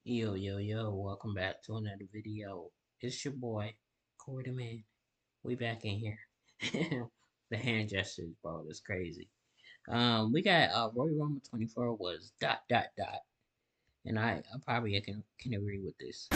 Yo, welcome back to another video. It's your boy, Corey the Man. We back in here. The hand gestures, bro, that's crazy. We got Royal Rumble 24 was dot. And I probably can agree with this.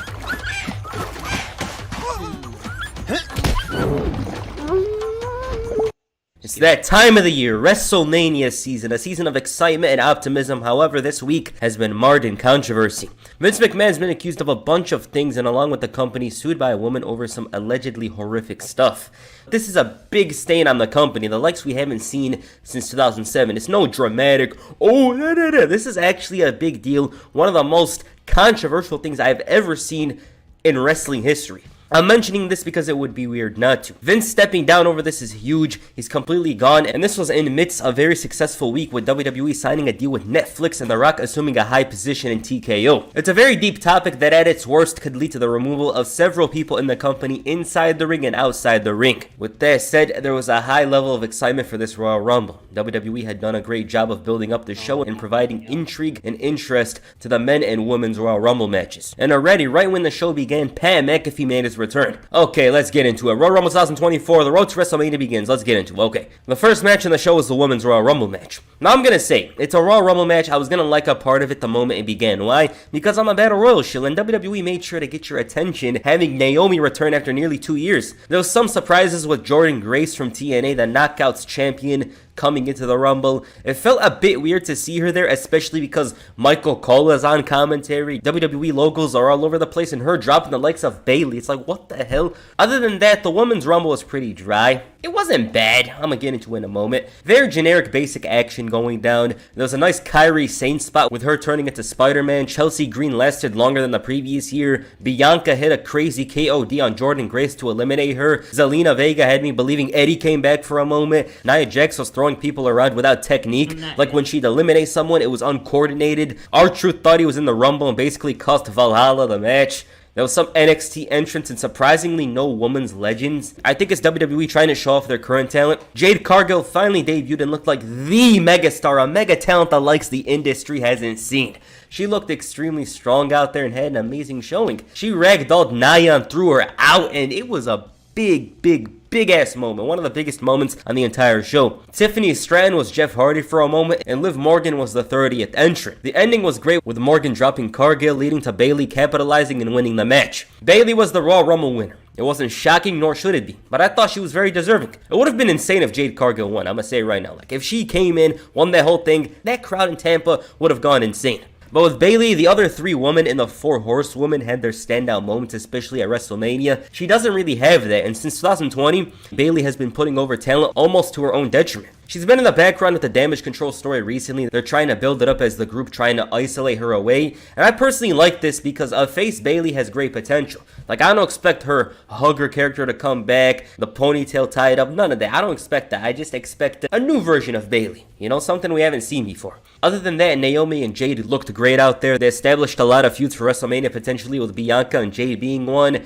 It's Excuse me. that time of the year, WrestleMania season, a season of excitement and optimism. However, this week has been marred in controversy. Vince McMahon's been accused of a bunch of things and, along with the company, sued by a woman over some allegedly horrific stuff. This is a big stain on the company, the likes we haven't seen since 2007. It's no dramatic, This is actually a big deal, one of the most controversial things I've ever seen in wrestling history. I'm mentioning this because it would be weird not to. Vince stepping down over this is huge. He's completely gone, and this was in midst of a very successful week with WWE signing a deal with Netflix and The Rock assuming a high position in TKO. It's a very deep topic that at its worst could lead to the removal of several people in the company inside the ring and outside the ring. With that said, there was a high level of excitement for this Royal Rumble. WWE had done a great job of building up the show and providing intrigue and interest to the men and women's Royal Rumble matches. And already, right when the show began, Pat McAfee made his return. Okay, let's get into it. Royal Rumble 2024, the road to WrestleMania begins. Let's get into it. Okay, the first match in the show was the Women's Royal Rumble match. Now, I'm gonna say, it's a Royal Rumble match. I was gonna like a part of it the moment it began. Why? Because I'm a Battle Royal shill, and WWE made sure to get your attention, having Naomi return after nearly 2 years. There was some surprises with Jordynne Grace from TNA, the Knockouts champion, coming into the Rumble. It felt a bit weird to see her there, especially because Michael Cole is on commentary. WWE logos are all over the place, and her dropping the likes of Bayley. It's like, what the hell? Other than that, the Women's Rumble was pretty dry. It wasn't bad. I'm gonna get into it in a moment. Very generic basic action going down. There was a nice Kairi Sane spot with her turning into Spider-Man. Chelsea Green lasted longer than the previous year. Bianca hit a crazy KOD on Jordynne Grace to eliminate her. Zelina Vega had me believing Eddie came back for a moment. Nia Jax was throwing people around without technique. Like when she'd eliminate someone, it was uncoordinated. R-Truth thought he was in the Rumble and basically cost Valhalla the match. There was some NXT entrants and surprisingly no women's legends. I think it's WWE trying to show off their current talent. Jade Cargill finally debuted and looked like the megastar, a mega talent the likes the industry hasn't seen. She looked extremely strong out there and had an amazing showing. She ragdolled Nia and threw her out, and it was a big ass moment, one of the biggest moments on the entire show. Tiffany Stratton was Jeff Hardy for a moment, and Liv Morgan was the 30th entrant. The ending was great, with Morgan dropping Cargill, leading to Bayley capitalizing and winning the match. Bayley was the Royal Rumble winner. It wasn't shocking, nor should it be, but I thought she was very deserving. It would have been insane if Jade Cargill won, I'm gonna say right now. Like, if she came in, won that whole thing, that crowd in Tampa would have gone insane. But with Bayley, the other three women in the Four Horsewomen had their standout moments, especially at WrestleMania. She doesn't really have that, and since 2020, Bayley has been putting over talent almost to her own detriment. She's been in the background with the Damage Control story recently. They're trying to build it up as the group trying to isolate her away. And I personally like this because a face Bayley has great potential. Like, I don't expect her hugger character to come back, the ponytail tied up, none of that. I don't expect that. I just expect a new version of Bayley. You know, something we haven't seen before. Other than that, Naomi and Jade looked great out there. They established a lot of feuds for WrestleMania potentially, with Bianca and Jade being one.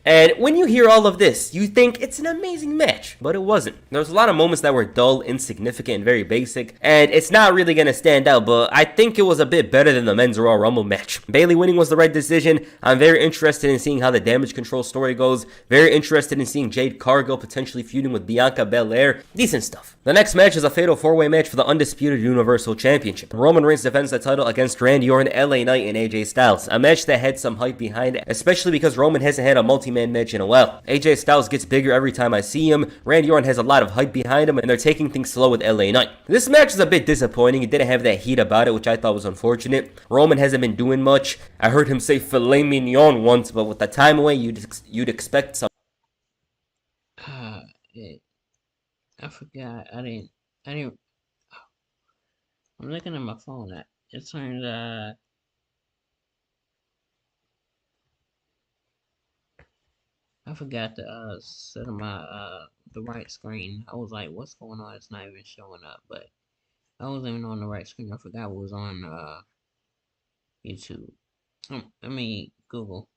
And when you hear all of this, you think it's an amazing match, but it wasn't. There was a lot of moments that were dull, insignificant, and very basic, and it's not really going to stand out, but I think it was a bit better than the Men's Royal Rumble match. Bayley winning was the right decision. I'm very interested in seeing how the Damage Control story goes. Very interested in seeing Jade Cargill potentially feuding with Bianca Belair. Decent stuff. The next match is a fatal 4-way match for the Undisputed Universal Championship. Roman Reigns defends the title against Randy Orton, LA Knight, and AJ Styles. A match that had some hype behind it, especially because Roman hasn't had a multi-man match in a while. AJ Styles gets bigger every time I see him. Randy Orton has a lot of hype behind him, and they're taking things slow with LA Knight. This match is a bit disappointing. It didn't have that heat about it, which I thought was unfortunate. Roman hasn't been doing much. I heard him say filet mignon once, but with the time away, you'd expect some. It, I forgot. I didn't. I'm looking at my phone. It turned. I forgot to set my the right screen. I was like, what's going on? It's not even showing up, but I wasn't even on the right screen. I forgot what was on YouTube. I mean Google.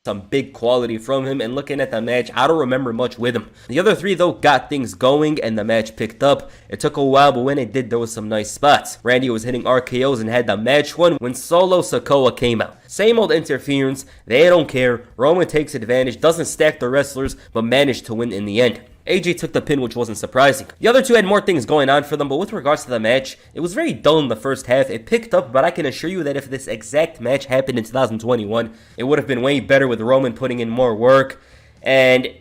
some big quality from him, and looking at the match, I don't remember much with him. The other three, though, got things going, and the match picked up. It took a while, but when it did, there was some nice spots. Randy was hitting RKOs and had the match won when Solo Sikoa came out. Same old interference, they don't care. Roman takes advantage, doesn't stack the wrestlers, but managed to win in the end. AJ took the pin, which wasn't surprising. The other two had more things going on for them, but with regards to the match, it was very dull in the first half. It picked up, but I can assure you that if this exact match happened in 2021, it would have been way better with Roman putting in more work. And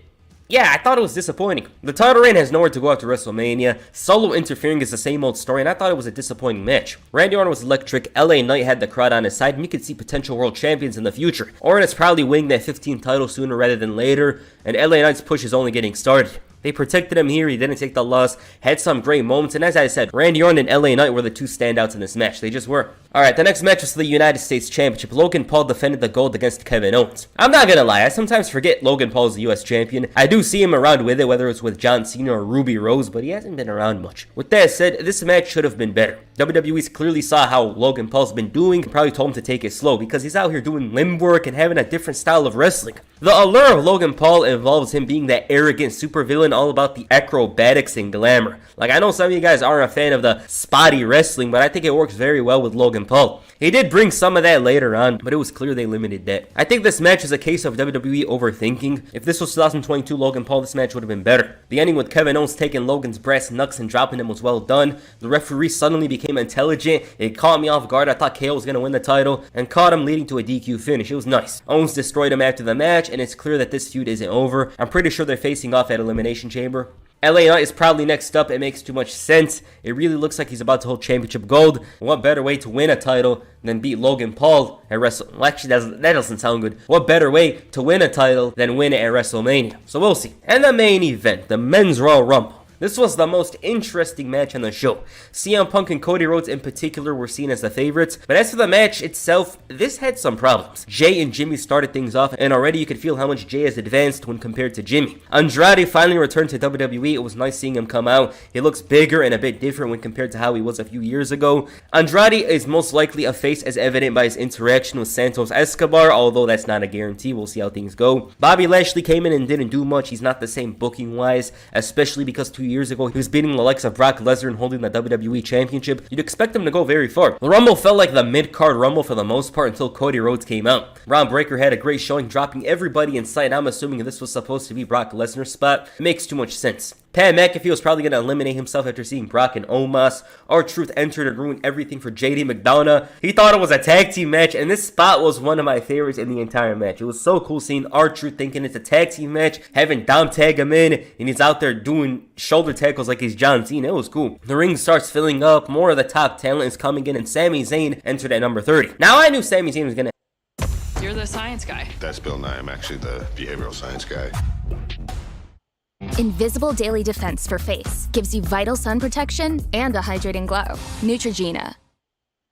yeah, I thought it was disappointing. The title reign has nowhere to go after WrestleMania. Solo interfering is the same old story, and I thought it was a disappointing match. Randy Orton was electric, LA Knight had the crowd on his side, and you could see potential world champions in the future. Orton is probably winning that 15th title sooner rather than later, and LA Knight's push is only getting started. They protected him here, he didn't take the loss, had some great moments, and as I said, Randy Orton and LA Knight were the two standouts in this match. They just were. Alright, the next match was for the United States Championship. Logan Paul defended the gold against Kevin Owens. I'm not gonna lie, I sometimes forget Logan Paul's the US champion. I do see him around with it, whether it's with John Cena or Ruby Rose, but he hasn't been around much. With that said, this match should have been better. WWE's clearly saw how Logan Paul's been doing and probably told him to take it slow because he's out here doing limb work and having a different style of wrestling. The allure of Logan Paul involves him being that arrogant supervillain all about the acrobatics and glamour. Like, I know some of you guys aren't a fan of the spotty wrestling, but I think it works very well with Logan Paul. He did bring some of that later on, but it was clear they limited that. I think this match is a case of WWE overthinking. If this was 2022 Logan Paul, this match would have been better. The ending with Kevin Owens taking Logan's brass knucks and dropping him was well done. The referee suddenly became intelligent. It caught me off guard. I thought KO was going to win the title and caught him, leading to a DQ finish. It was nice. Owens destroyed him after the match, and it's clear that this feud isn't over. I'm pretty sure they're facing off at Elimination Chamber. LA Knight is probably next up. It makes too much sense. It really looks like he's about to hold championship gold. What better way to win a title than beat Logan Paul at WrestleMania? Well, actually, that doesn't sound good. What better way to win a title than win it at WrestleMania? So we'll see. And the main event, the Men's Royal Rumble. This was the most interesting match on the show. CM Punk and Cody Rhodes in particular were seen as the favorites, but as for the match itself, this had some problems. Jay and Jimmy started things off, and already you could feel how much Jay has advanced when compared to Jimmy. Andrade finally returned to WWE. It was nice seeing him come out. He looks bigger and a bit different when compared to how he was a few years ago. Andrade is most likely a face, as evident by his interaction with Santos Escobar, although that's not a guarantee. We'll see how things go. Bobby Lashley came in and didn't do much. He's not the same booking-wise, especially because 2 years ago he was beating the likes of Brock Lesnar and holding the WWE Championship. You'd expect him to go very far. The Rumble felt like the mid-card Rumble for the most part until Cody Rhodes came out. Braun Breaker had a great showing, dropping everybody in sight. I'm assuming this was supposed to be Brock Lesnar's spot. It makes too much sense. Pat McAfee was probably going to eliminate himself after seeing Brock and Omos. R-Truth entered and ruined everything for JD McDonough. He thought it was a tag team match, and this spot was one of my favorites in the entire match. It was so cool seeing R-Truth thinking it's a tag team match, having Dom tag him in, and he's out there doing shoulder tackles like he's John Cena. It was cool. The ring starts filling up, more of the top talent is coming in, and Sami Zayn entered at number 30. Now, I knew Sami Zayn was going to... You're the science guy. That's Bill Nye. I'm actually the behavioral science guy. Invisible Daily Defense for Face gives you vital sun protection and a hydrating glow. Neutrogena.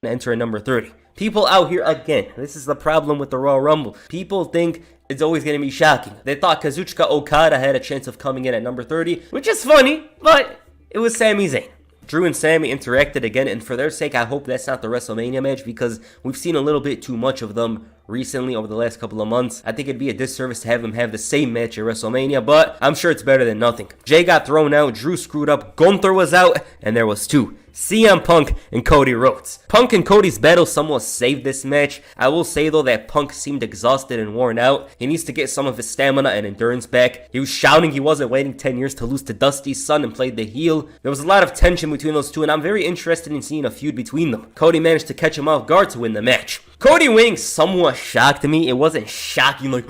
Enter at number 30. People out here, again, this is the problem with the Royal Rumble. People think it's always going to be shocking. They thought Kazuchika Okada had a chance of coming in at number 30, which is funny, but it was Sami Zayn. Drew and Sami interacted again, and for their sake, I hope that's not the WrestleMania match because we've seen a little bit too much of them recently over the last couple of months. I think it'd be a disservice to have them have the same match at WrestleMania, but I'm sure it's better than nothing. Jay got thrown out, Drew screwed up, Gunther was out, and there was two. CM Punk and Cody Rhodes. Punk and Cody's battle somewhat saved this match. I will say though that Punk seemed exhausted and worn out. He needs to get some of his stamina and endurance back. He was shouting he wasn't waiting 10 years to lose to Dusty's son and played the heel. There was a lot of tension between those two, and I'm very interested in seeing a feud between them. Cody managed to catch him off guard to win the match. Cody winning somewhat shocked me. It wasn't shocking like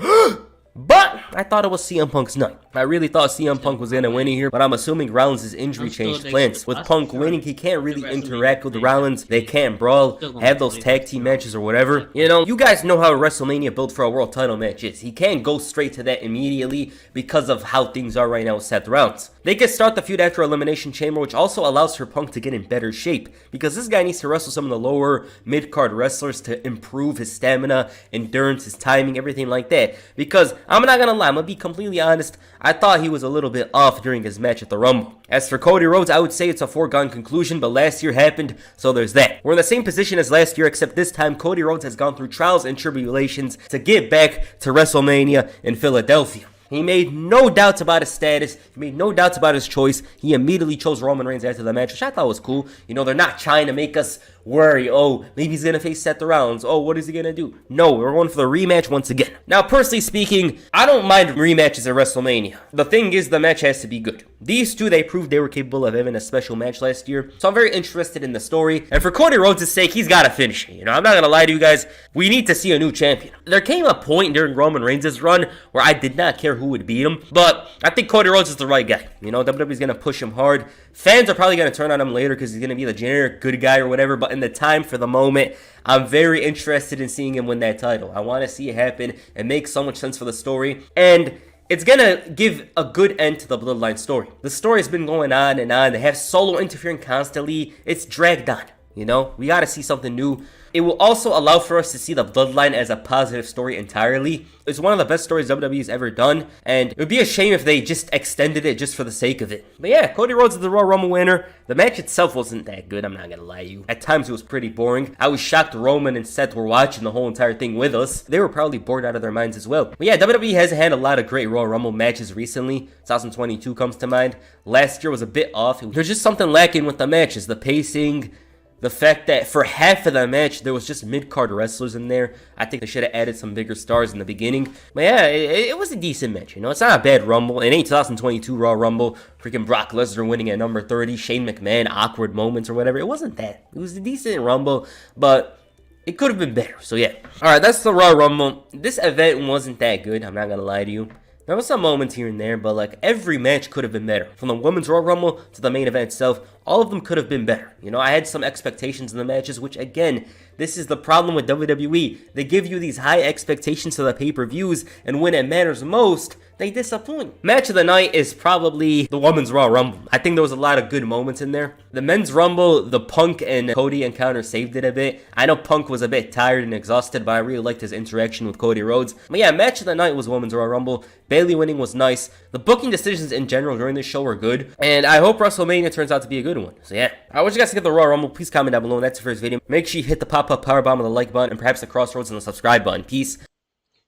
but I thought it was CM Punk's night. I really thought CM Punk was going to win here, but I'm assuming Rollins' injury changed plans. With Punk winning, he can't really interact with Rollins. They can't brawl, have those tag team matches or whatever. You know, you guys know how WrestleMania built for a world title match is. He can't go straight to that immediately because of how things are right now with Seth Rollins. They can start the feud after Elimination Chamber, which also allows for Punk to get in better shape because this guy needs to wrestle some of the lower mid-card wrestlers to improve his stamina, endurance, his timing, everything like that. Because I'm not gonna lie, I'm gonna be completely honest, I thought he was a little bit off during his match at the Rumble. As for Cody Rhodes, I would say it's a foregone conclusion, but last year happened, so there's that. We're in the same position as last year, except this time Cody Rhodes has gone through trials and tribulations to get back to WrestleMania in Philadelphia. He made no doubts about his status. He made no doubts about his choice. He immediately chose Roman Reigns after the match, which I thought was cool. You know, they're not trying to make us worry. Oh, maybe he's going to face Seth Rollins. Oh, what is he going to do? No, we're going for the rematch once again. Now, personally speaking, I don't mind rematches at WrestleMania. The thing is, the match has to be good. These two, they proved they were capable of having a special match last year. So I'm very interested in the story. And for Cody Rhodes' sake, he's got to finish it. You know, I'm not going to lie to you guys. We need to see a new champion. There came a point during Roman Reigns' run where I did not care who would beat him. But I think Cody Rhodes is the right guy. You know, WWE's going to push him hard. Fans are probably going to turn on him later because he's going to be the generic good guy or whatever. But in the time, for the moment, I'm very interested in seeing him win that title. I want to see it happen. It makes so much sense for the story. And it's going to give a good end to the Bloodline story. The story has been going on and on. They have Solo interfering constantly. It's dragged on. You know, we got to see something new. It will also allow for us to see the Bloodline as a positive story entirely. It's one of the best stories WWE's ever done, and it would be a shame if they just extended it just for the sake of it. But yeah, Cody Rhodes is the Royal Rumble winner. The match itself wasn't that good, I'm not gonna lie to you. At times it was pretty boring. I was shocked Roman and Seth were watching the whole entire thing with us. They were probably bored out of their minds as well. But yeah, WWE has had a lot of great Royal Rumble matches recently. 2022 comes to mind. Last year was a bit off. There's just something lacking with the matches. The pacing, the fact that for half of the match, there was just mid-card wrestlers in there. I think they should have added some bigger stars in the beginning. But yeah, it was a decent match, you know. It's not a bad Rumble. It ain't 2022 Raw Rumble. Freaking Brock Lesnar winning at number 30. Shane McMahon, awkward moments or whatever. It wasn't that. It was a decent Rumble, but it could have been better. So yeah. Alright, that's the Raw Rumble. This event wasn't that good. I'm not going to lie to you. There was some moments here and there, but like every match could have been better. From the Women's Royal Rumble to the main event itself, all of them could have been better. You know, I had some expectations in the matches, which again, this is the problem with WWE. They give you these high expectations to the pay-per-views, and when it matters most, they disappoint. Match of the night is probably the Women's Royal Rumble. I think there was a lot of good moments in there. The Men's Rumble, the Punk and Cody encounter saved it a bit. I know Punk was a bit tired and exhausted, but I really liked his interaction with Cody Rhodes. But yeah, match of the night was Women's Royal Rumble. Bayley winning was nice. The booking decisions in general during this show were good, and I hope WrestleMania turns out to be a good one. So yeah, I want you guys to get the Royal Rumble. Please comment down below, and that's it for this video. Make sure you hit the pop-up power bomb on the like button, and perhaps the crossroads and the subscribe button. Peace.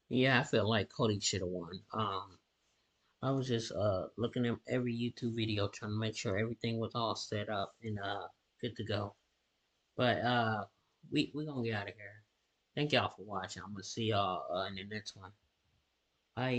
Yeah, I feel like Cody should have won. I was just looking at every YouTube video trying to make sure everything was all set up and good to go. But we gonna get out of here. Thank y'all for watching. I'm gonna see y'all in the next one.